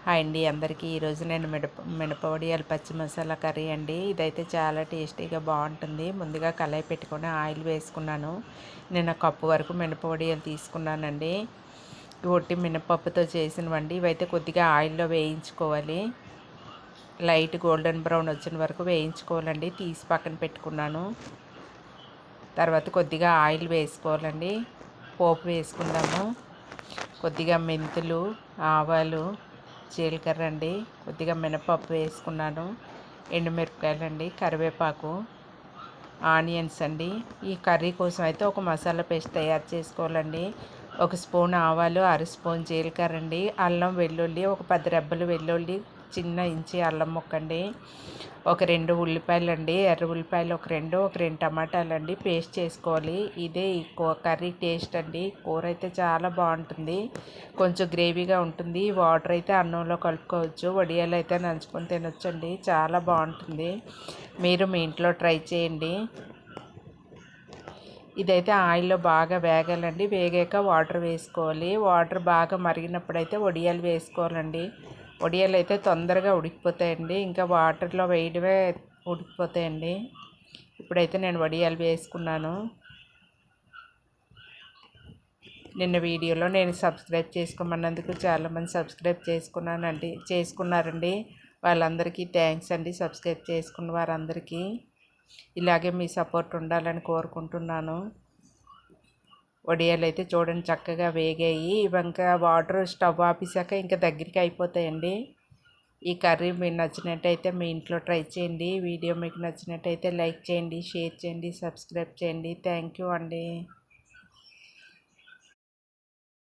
Hi అండి అందరికీ. ఈరోజు నేను మినపవడియాలు పచ్చి మసాలా కర్రీ అండి. ఇదైతే చాలా టేస్టీగా బాగుంటుంది. ముందుగా కళాయి పెట్టుకొని ఆయిల్ వేసుకున్నాను. నేను కప్పు వరకు మినపవడియాలు తీసుకున్నానండి. ఒట్టి మినపప్పుతో చేసినవండి. ఇవైతే కొద్దిగా ఆయిల్లో వేయించుకోవాలి. లైట్ గోల్డెన్ బ్రౌన్ వచ్చిన వరకు వేయించుకోవాలండి. తీసి పక్కన పెట్టుకున్నాను. తర్వాత కొద్దిగా ఆయిల్ వేసుకోవాలండి. పోపు వేసుకుందాము. కొద్దిగా మెంతులు, ఆవాలు, జీలకర్ర అండి, కొద్దిగా మినపప్పు వేసుకున్నాను, ఎండుమిరపకాయలు అండి, కరివేపాకు, ఆనియన్స్ అండి. ఈ కర్రీ కోసం అయితే ఒక మసాలా పేస్ట్ తయారు చేసుకోవాలండి. 1 స్పూన్ ఆవాలు, అర స్పూన్ జీలకర్ర అండి, అల్లం వెల్లుల్లి, ఒక 10 రెబ్బలు వెల్లుల్లి, చిన్న ఇంచి అల్లం ముక్కండి, ఒక 2 ఉల్లిపాయలు అండి, ఎర్ర ఉల్లిపాయలు ఒక 2 టమాటాలు అండి పేస్ట్ చేసుకోవాలి. ఇదే ఈ కర్రీ టేస్ట్ అండి. కూర అయితే చాలా బాగుంటుంది. కొంచెం గ్రేవీగా ఉంటుంది. వాటర్ అయితే అన్నంలో కలుపుకోవచ్చు. వడియాలు అయితే నంచుకొని తినొచ్చండి. చాలా బాగుంటుంది. మీరు మీ ఇంట్లో ట్రై చేయండి. ఇదైతే ఆయిల్లో బాగా వేగాలండి. వేగాక వాటర్ వేసుకోవాలి. వాటర్ బాగా మరిగినప్పుడైతే వడియాలు వేసుకోవాలండి. వడియాలు అయితే తొందరగా ఉడికిపోతాయండి. ఇంకా వాటర్లో వేయడమే ఉడికిపోతాయండి. ఇప్పుడైతే నేను వడియాలు వేసుకున్నాను. నిన్న వీడియోలో నేను సబ్స్క్రైబ్ చేసుకోమన్నందుకు చాలామంది సబ్స్క్రైబ్ చేసుకున్నారండి. వాళ్ళందరికీ థ్యాంక్స్ అండి. సబ్స్క్రైబ్ చేసుకున్న వారందరికీ ఇలాగే మీ సపోర్ట్ ఉండాలని కోరుకుంటున్నాను. వడియాలు అయితే చూడండి చక్కగా వేగాయి. ఇంకా వాటర్ స్టవ్ ఆపేసాక ఇంకా దగ్గరికి అయిపోతాయండి. ఈ కర్రీ మీకు నచ్చినట్టయితే మీ ఇంట్లో ట్రై చేయండి. వీడియో మీకు నచ్చినట్టయితే లైక్ చేయండి, షేర్ చేయండి, సబ్స్క్రైబ్ చేయండి. థ్యాంక్ యూ అండి.